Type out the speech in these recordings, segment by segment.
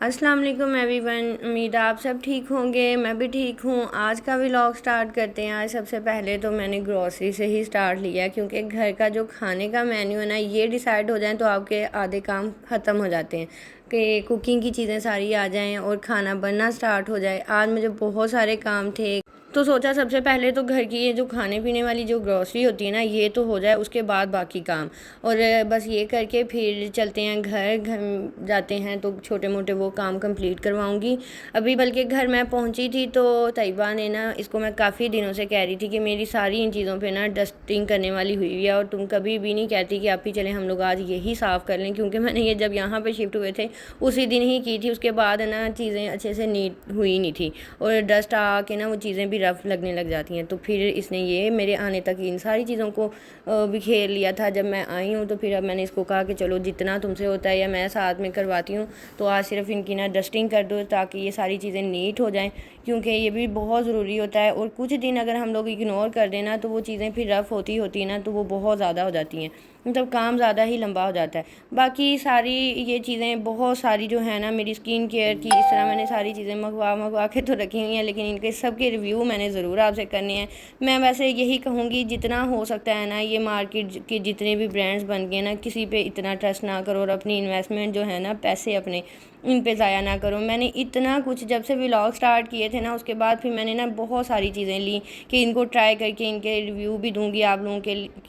अस्सलाम वालेकुम एवरीवन। उम्मीद है आप सब ठीक होंगे, मैं भी ठीक हूँ। आज का व्लॉग स्टार्ट करते हैं। आज सबसे पहले तो मैंने ग्रॉसरी से ही स्टार्ट लिया, क्योंकि घर का जो खाने का मेन्यू है ना, ये डिसाइड हो जाए तो आपके आधे काम ख़त्म हो जाते हैं कि कुकिंग की चीज़ें सारी आ जाएं और खाना बनना स्टार्ट हो जाए। आज मुझे बहुत सारे काम थे, तो सोचा सबसे पहले तो घर की ये जो खाने पीने वाली जो ग्रॉसरी होती है ना, ये तो हो जाए, उसके बाद बाकी काम। और बस ये करके फिर चलते हैं घर। घर जाते हैं तो छोटे मोटे वो काम कंप्लीट करवाऊंगी। अभी बल्कि घर मैं पहुंची थी तो तैयबा ने ना, इसको मैं काफ़ी दिनों से कह रही थी कि मेरी सारी इन चीज़ों पे ना डस्टिंग करने वाली हुई है, और तुम कभी भी नहीं कहती कि आप ही चलें, हम लोग आज यही साफ़ कर लें। क्योंकि मैंने ये जब यहाँ पे शिफ्ट हुए थे उसी दिन ही की थी, उसके बाद ना चीज़ें अच्छे से नीट हुई नहीं थी, और डस्ट आके ना वो चीज़ें भी रफ लगने लग जाती हैं। तो फिर इसने ये मेरे आने तक इन सारी चीज़ों को बिखेर लिया था। जब मैं आई हूँ तो फिर अब मैंने इसको कहा कि चलो जितना तुमसे होता है या मैं साथ में करवाती हूँ, तो आज सिर्फ इनकी ना डस्टिंग कर दो ताकि ये सारी चीज़ें नीट हो जाएं, क्योंकि ये भी बहुत ज़रूरी होता है। और कुछ दिन अगर हम लोग इग्नोर कर दें ना, तो वो चीज़ें फिर रफ़ होती होती है ना, तो वो बहुत ज़्यादा हो जाती हैं, मतलब काम ज़्यादा ही लंबा हो जाता है। बाकी सारी ये चीज़ें बहुत सारी जो है ना, मेरी स्किन केयर की, इस तरह मैंने सारी चीज़ें मंगवा के तो रखी हुई हैं, लेकिन इनके सब के रिव्यू मैंने ज़रूर आपसे करने हैं। मैं वैसे यही कहूँगी, जितना हो सकता है ना, ये मार्केट के जितने भी ब्रांड्स बन गए ना, किसी पे इतना ट्रस्ट ना करो, और अपनी इन्वेस्टमेंट जो है ना, पैसे अपने इन पे ज़ाया ना करो। मैंने इतना कुछ जब से व्लॉग स्टार्ट किए थे ना, उसके बाद फिर मैंने ना बहुत सारी चीज़ें ली कि इनको ट्राई करके इनके रिव्यू भी दूंगी आप लोगों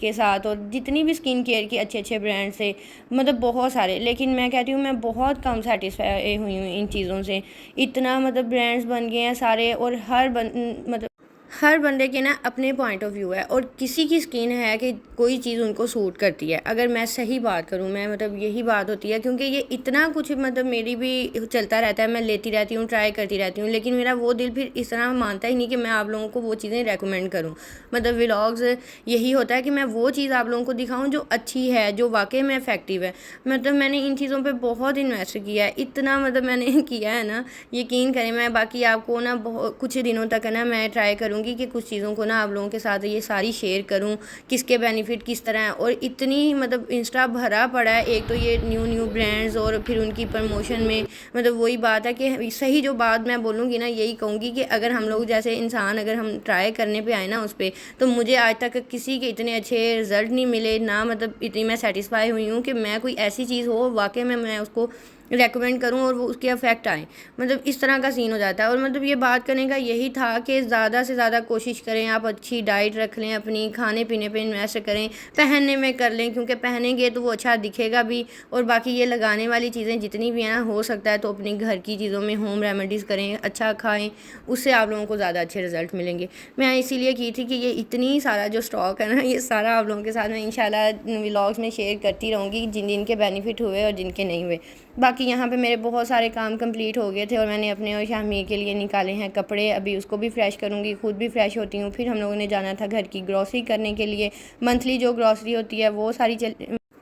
के साथ। और जितनी भी स्किन केयर की अच्छे अच्छे ब्रांड से, मतलब बहुत सारे, लेकिन मैं कहती हूँ मैं बहुत कम सेटिस्फाई हुई हूँ इन चीज़ों से। इतना मतलब ब्रांड्स बन गए हैं सारे, और मतलब हर बंदे के ना अपने पॉइंट ऑफ व्यू है, और किसी की स्किन है कि कोई चीज़ उनको सूट करती है। अगर मैं सही बात करूँ, मैं मतलब यही बात होती है, क्योंकि ये इतना कुछ मतलब मेरी भी चलता रहता है, मैं लेती रहती हूँ, ट्राई करती रहती हूँ, लेकिन मेरा वो दिल फिर इस तरह मानता ही नहीं कि मैं आप लोगों को वो चीज़ें रेकमेंड करूँ। मतलब व्लॉग्स यही होता है कि मैं वो चीज़ आप लोगों को दिखाऊँ जो अच्छी है, जो वाकई में इफ़ेक्टिव है। मतलब मैंने इन चीज़ों पर बहुत इन्वेस्ट किया है, इतना मतलब मैंने किया है ना, यकीन करें। मैं बाकी आपको ना बहुत कुछ दिनों तक है ना, मैं ट्राई करूँगी कि कुछ चीज़ों को ना आप लोगों के साथ ये सारी शेयर करूँ, किसके बेनिफिट किस तरह है। और इतनी मतलब इंस्टा भरा पड़ा है, एक तो ये न्यू न्यू ब्रांड्स, और फिर उनकी प्रमोशन में, मतलब वही बात है कि सही जो बात मैं बोलूँगी ना, यही कहूँगी कि अगर हम लोग जैसे इंसान, अगर हम ट्राई करने पे आए ना उस पर, तो मुझे आज तक किसी के इतने अच्छे रिजल्ट नहीं मिले ना, मतलब इतनी मैं सेटिस्फाई हुई हूँ कि मैं कोई ऐसी चीज़ हो वाकई में मैं उसको रेकमेंड करूँ और वो उसके अफेक्ट आए। मतलब इस तरह का सीन हो जाता है। और मतलब ये बात करने का यही था कि ज़्यादा से ज़्यादा कोशिश करें, आप अच्छी डाइट रख लें, अपनी खाने पीने पे इन्वेस्ट करें, पहनने में कर लें, क्योंकि पहनेंगे तो वो अच्छा दिखेगा भी। और बाकी ये लगाने वाली चीज़ें जितनी भी हैं ना, हो सकता है तो अपनी घर की चीज़ों में होम रेमेडीज़ करें, अच्छा खाएँ, उससे आप लोगों को ज़्यादा अच्छे रिजल्ट मिलेंगे। मैं इसीलिए की थी कि ये इतनी सारा जो स्टॉक है ना, ये सारा आप लोगों के साथ मैं इंशाल्लाह व्लॉग्स में शेयर करती रहूँगी, जिन जिनके बेनिफिट हुए और जिनके नहीं हुए। बाकी यहाँ पे मेरे बहुत सारे काम कंप्लीट हो गए थे, और मैंने अपने और शामी के लिए निकाले हैं कपड़े। अभी उसको भी फ्रेश करूँगी, खुद भी फ्रेश होती हूँ। फिर हम लोगों ने जाना था घर की ग्रॉसरी करने के लिए। मंथली जो ग्रॉसरी होती है वो सारी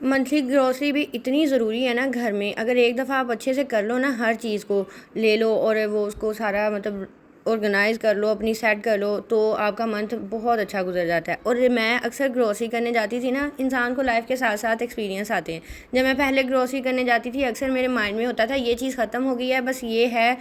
मंथली ग्रॉसरी भी इतनी ज़रूरी है ना घर में। अगर एक दफ़ा आप अच्छे से कर लो ना, हर चीज़ को ले लो और वो उसको सारा मतलब ऑर्गेनाइज़ कर लो, अपनी सेट कर लो, तो आपका मंथ बहुत अच्छा गुजर जाता है। और मैं अक्सर ग्रॉसरी करने जाती थी ना, इंसान को लाइफ के साथ साथ एक्सपीरियंस आते हैं। जब मैं पहले ग्रॉसरी करने जाती थी, अक्सर मेरे माइंड में होता था ये चीज़ ख़त्म हो गई है, बस ये है,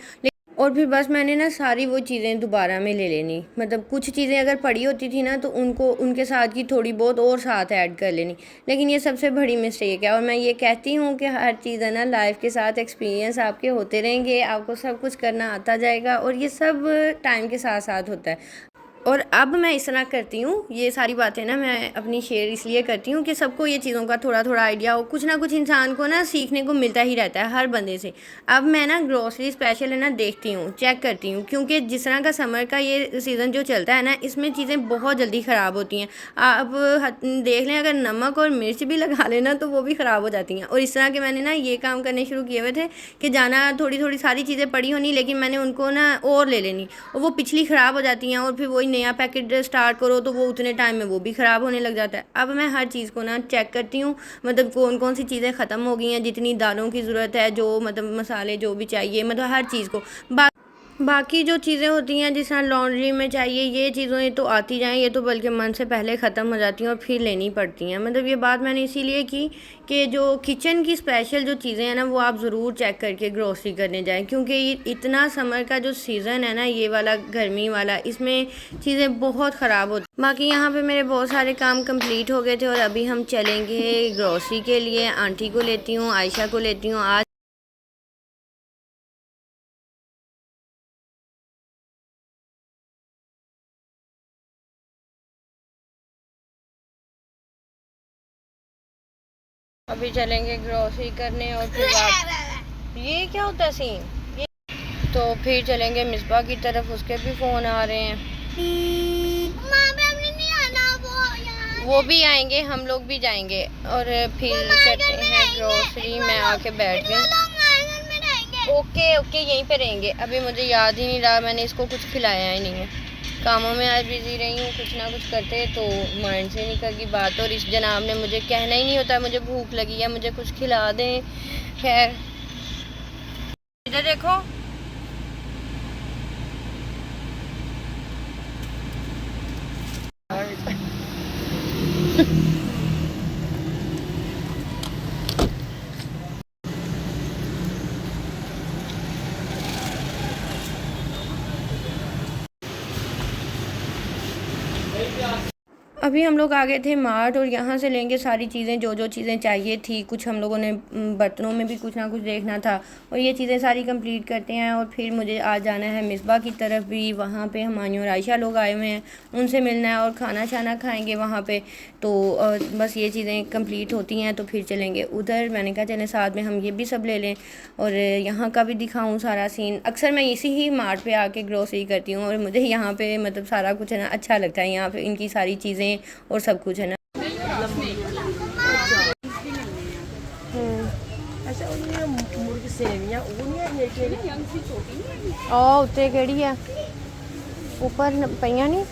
और फिर बस मैंने ना सारी वो चीज़ें दोबारा में ले लेनी। मतलब कुछ चीज़ें अगर पड़ी होती थी ना, तो उनको उनके साथ की थोड़ी बहुत और साथ ऐड कर लेनी। लेकिन ये सबसे बड़ी मिस्टेक है, और मैं ये कहती हूँ कि हर चीज़ है ना, लाइफ के साथ एक्सपीरियंस आपके होते रहेंगे, आपको सब कुछ करना आता जाएगा, और ये सब टाइम के साथ साथ होता है। और अब मैं इस तरह करती हूँ, ये सारी बातें ना मैं अपनी शेयर इसलिए करती हूँ कि सबको ये चीज़ों का थोड़ा थोड़ा आइडिया हो। कुछ ना कुछ इंसान को ना सीखने को मिलता ही रहता है हर बंदे से। अब मैं ना ग्रोसरी स्पेशल है ना देखती हूँ, चेक करती हूँ, क्योंकि जिस तरह का समर का ये सीज़न जो चलता है ना, इसमें चीज़ें बहुत जल्दी ख़राब होती हैं। आप देख लें, अगर नमक और मिर्च भी लगा लेना तो वो भी ख़राब हो जाती हैं। और इस तरह के मैंने ना ये काम करने शुरू किए हुए थे कि जाना, थोड़ी थोड़ी सारी चीज़ें पड़ी होनी, लेकिन मैंने उनको ना और ले लेनी, और वो पिछली ख़राब हो जाती हैं, और फिर वही नया पैकेट स्टार्ट करो तो वो उतने टाइम में वो भी ख़राब होने लग जाता है। अब मैं हर चीज़ को ना चेक करती हूँ, मतलब कौन कौन सी चीज़ें ख़त्म हो गई हैं, जितनी दालों की ज़रूरत है, जो मतलब मसाले जो भी चाहिए, मतलब हर चीज़ को। बाकी जो चीज़ें होती हैं जिस तरह लॉन्ड्री में चाहिए ये चीज़ों ये तो आती जाएँ, ये तो बल्कि मंथ से पहले ख़त्म हो जाती हैं और फिर लेनी पड़ती हैं। मतलब ये बात मैंने इसीलिए की कि जो किचन की स्पेशल जो चीज़ें हैं ना वो आप ज़रूर चेक करके ग्रोसरी करने जाएँ, क्योंकि ये इतना समर का जो सीज़न है ना ये वाला गर्मी वाला, इसमें चीज़ें बहुत ख़राब होती। बाकी यहाँ पे मेरे बहुत सारे काम कंप्लीट हो गए थे और अभी हम चलेंगे ग्रोसरी के लिए। आंटी को लेती हूँ, आयशा को लेती हूँ। आज अभी चलेंगे ग्रोसरी करने और फिर ये क्या होता है सीन ये, तो फिर चलेंगे मिसबा की तरफ, उसके भी फ़ोन आ रहे हैं। नहीं आना, वो भी आएंगे, हम लोग भी जाएंगे और फिर करते हैं ग्रोसरी। मैं आके बैठ गई। ओके ओके यहीं पे रहेंगे। अभी मुझे याद ही नहीं रहा, मैंने इसको कुछ खिलाया ही नहीं है। कामों में आज बिज़ी रही हूँ, कुछ ना कुछ करते तो माइंड से निकल गई बात। और इस जनाब ने मुझे कहना ही नहीं होता मुझे भूख लगी है, मुझे कुछ खिला दें। खैर इधर देखो, अभी हम लोग आ गए थे मार्ट और यहाँ से लेंगे सारी चीज़ें जो जो चीज़ें चाहिए थी। कुछ हम लोगों ने बर्तनों में भी कुछ ना कुछ देखना था और ये चीज़ें सारी कंप्लीट करते हैं। और फिर मुझे आज जाना है मिसबा की तरफ भी, वहाँ पे हमारी और आयशा लोग आए हुए हैं, उनसे मिलना है और खाना शाना खाएँगे वहाँ पे। तो बस ये चीज़ें कंप्लीट होती हैं तो फिर चलेंगे उधर। मैंने कहा चलें साथ में हम ये भी सब ले लें और यहाँ का भी दिखाऊँ सारा सीन। अक्सर मैं इसी ही मार्ट पे आके ग्रोसरी करती हूँ और मुझे यहाँ पे मतलब सारा कुछ है ना अच्छा लगता है। यहाँ पे इनकी सारी चीज़ें और सब कुछ है ना। उत्ते केड़ी है ऊपर पईयां नहीं।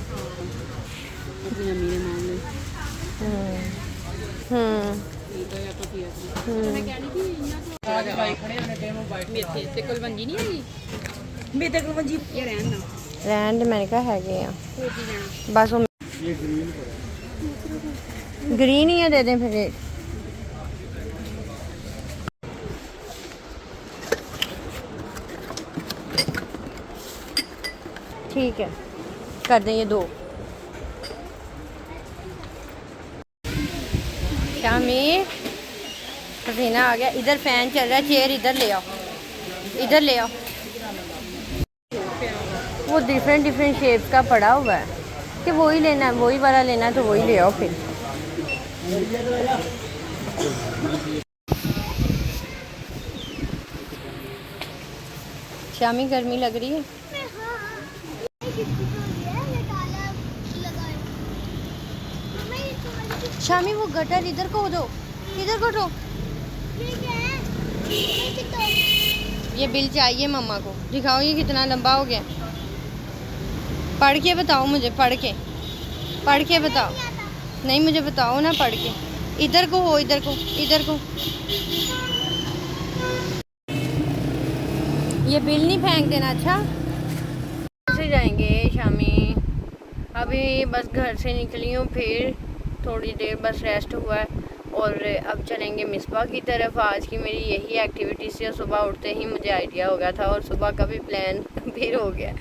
रहन दे, मैंने कहा हैगे आ बस ग्रीन ही है, दे दें फिर। ठीक है कर दें ये दो। शामी पसीना आ गया, इधर फैन चल रहा है, चेयर इधर ले आओ, इधर ले आओ। वो डिफरेंट डिफरेंट शेप्स का पड़ा हुआ है कि वही लेना है, वही वाला लेना है तो वही ले आओ फिर। शामी गर्मी लग रही है। शामी वो गटर इधर को दो, इधर को दो। ये बिल चाहिए मम्मा को, दिखाओ ये कितना लंबा हो गया। पढ़ के बताओ मुझे, पढ़ के बताओ। नहीं मुझे बताओ ना पढ़ के। इधर को हो, इधर को, इधर को। ये बिल नहीं फेंक देना। अच्छा से जाएंगे शामी। अभी बस घर से निकली हूँ, फिर थोड़ी देर बस रेस्ट हुआ है और अब चलेंगे मिसबा की तरफ। आज की मेरी यही एक्टिविटीज़ थी। सुबह उठते ही मुझे आइडिया हो गया था और सुबह का भी प्लान फिर हो गया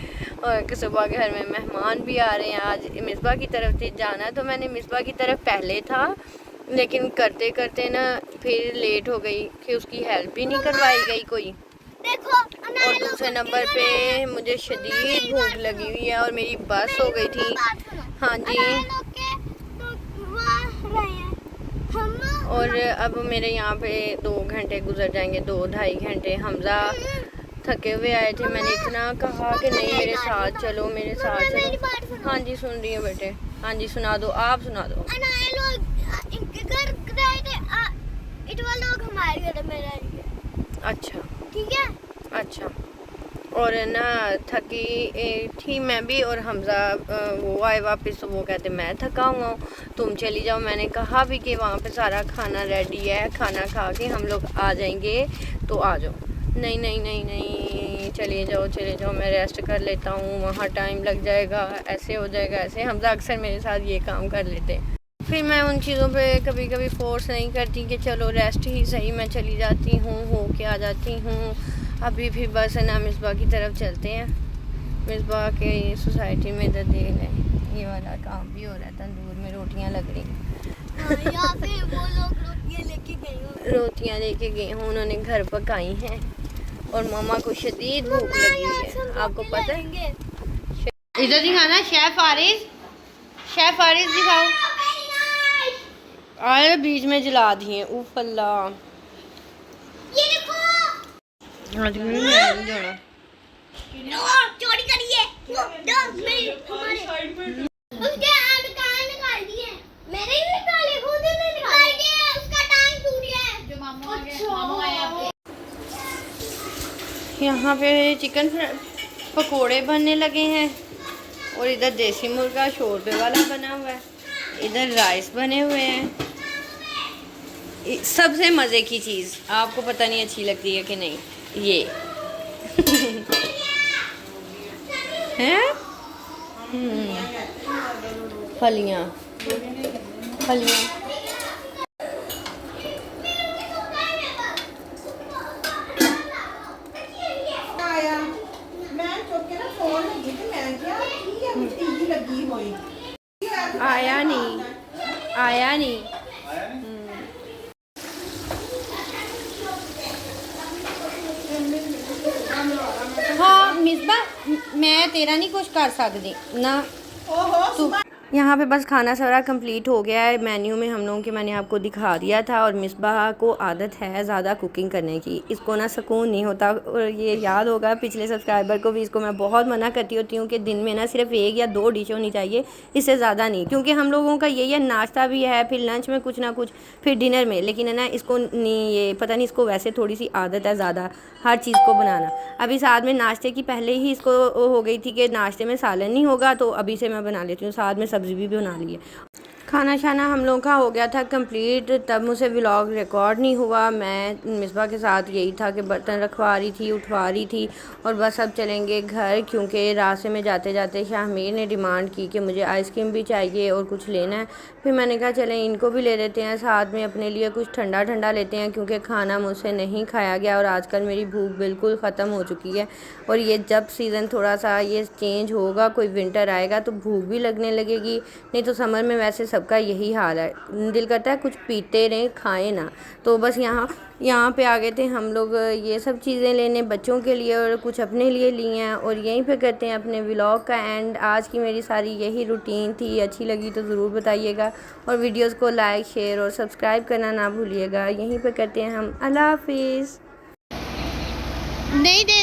और सुबह घर में मेहमान भी आ रहे हैं। आज मिसबा की तरफ से जाना, तो मैंने मिसबा की तरफ पहले था लेकिन करते करते ना फिर लेट हो गई कि उसकी हेल्प भी नहीं करवाई गई कोई। और दूसरे नंबर पे मुझे शदीद भूख लगी हुई है और मेरी बस हो गई थी। हाँ जी। और अब मेरे यहाँ पे 2 घंटे गुजर जाएंगे, 2-2.5 घंटे। हमज़ा थके हुए आए थे, मैंने इतना कहा कि नहीं मेरे साथ चलो, मेरे साथ चलो। हाँ जी सुन रही हूँ बेटे, हाँ जी सुना दो, आप सुना दो। अच्छा ठीक है। अच्छा। और ना थकी थी मैं भी और हमज़ा वो आए वापस, तो वो कहते मैं थका हुआ हूँ तुम चली जाओ। मैंने कहा भी कि वहाँ पे सारा खाना रेडी है, खाना खा के हम लोग आ जाएंगे तो आ जाओ। नहीं नहीं नहीं नहीं चले जाओ, मैं रेस्ट कर लेता हूँ, वहाँ टाइम लग जाएगा, ऐसे हो जाएगा, ऐसे। हमजा अक्सर मेरे साथ ये काम कर लेते हैं। फिर मैं उन चीज़ों पे कभी कभी फोर्स नहीं करती कि चलो रेस्ट ही सही, मैं चली जाती हूँ, हो के आ जाती हूँ। अभी फिर बस है ना मिसबा की तरफ चलते हैं। मिसबा के सोसाइटी में इधर देख लें, ये वाला काम भी हो रहा है, तंदूर में रोटियाँ लग रही हैं। यहाँ पे वो लोग रोटियाँ लेके गए हूँ, उन्होंने घर पकाई हैं और मामा को शदीद भूख लगी है, आपको पता है। इधर दिखाना शेफ फारिस दिखाओ। आए बीच में जला दिए, उफ अल्लाह। ये देखो आज नहीं जाना, चोरी करिए उसके आगे कान निकाल दिए, मेरे ही निकाले, खुद ही निकाल दिए, उसका टांग टूट गया है। जो मामू आए आपके यहाँ पे चिकन पकोड़े बनने लगे हैं और इधर देसी मुर्गा शोरबे वाला बना हुआ है, इधर राइस बने हुए हैं। सबसे मज़े की चीज़ आपको पता नहीं अच्छी लगती है कि नहीं, ये हैं फलियाँ। आया नहीं। हाँ मिसबा, मैं तेरा नहीं कुछ कर सकती ना तू। यहाँ पे बस खाना सारा कंप्लीट हो गया है। मेन्यू में हम लोगों के मैंने आपको दिखा दिया था। और मिसबाह को आदत है ज़्यादा कुकिंग करने की, इसको ना सुकून नहीं होता। और ये याद होगा पिछले सब्सक्राइबर को भी, इसको मैं बहुत मना करती होती हूँ कि दिन में ना सिर्फ 1 या 2 डिश होनी चाहिए, इससे ज़्यादा नहीं। क्योंकि हम लोगों का यही है, नाश्ता भी है, फिर लंच में कुछ ना कुछ, फिर डिनर में। लेकिन है ना इसको नहीं, ये पता नहीं, इसको वैसे थोड़ी सी आदत है ज़्यादा हर चीज़ को बनाना। अभी साथ में नाश्ते की पहले ही इसको हो गई थी कि नाश्ते में सालन नहीं होगा, तो अभी से मैं बना लेती हूँ, साथ में सब्ज़ी भी बना ली है। खाना शाना हम लोग का हो गया था कंप्लीट, तब मुझसे व्लॉग रिकॉर्ड नहीं हुआ। मैं मिसबा के साथ यही था कि बर्तन रखवा रही थी, उठवा रही थी, और बस अब चलेंगे घर। क्योंकि रास्ते में जाते जाते शाहमीर ने डिमांड की कि मुझे आइसक्रीम भी चाहिए और कुछ लेना है। फिर मैंने कहा चलें इनको भी ले लेते हैं, साथ में अपने लिए कुछ ठंडा ठंडा लेते हैं, क्योंकि खाना मुझसे नहीं खाया गया और आजकल मेरी भूख बिल्कुल ख़त्म हो चुकी है। और ये जब सीज़न थोड़ा सा ये चेंज होगा, कोई विंटर आएगा, तो भूख भी लगने लगेगी। नहीं तो समर में वैसे सबका यही हाल है, दिल करता है कुछ पीते रहें, खाएं ना। तो बस यहाँ पे आ गए थे हम लोग ये सब चीज़ें लेने बच्चों के लिए, और कुछ अपने लिए लिए हैं। और यहीं पे करते हैं अपने व्लॉग का एंड। आज की मेरी सारी यही रूटीन थी। अच्छी लगी तो ज़रूर बताइएगा, और वीडियोस को लाइक, शेयर और सब्सक्राइब करना ना भूलिएगा। यहीं पे करते हैं हम। अल्लाह हाफिज़। नहीं दे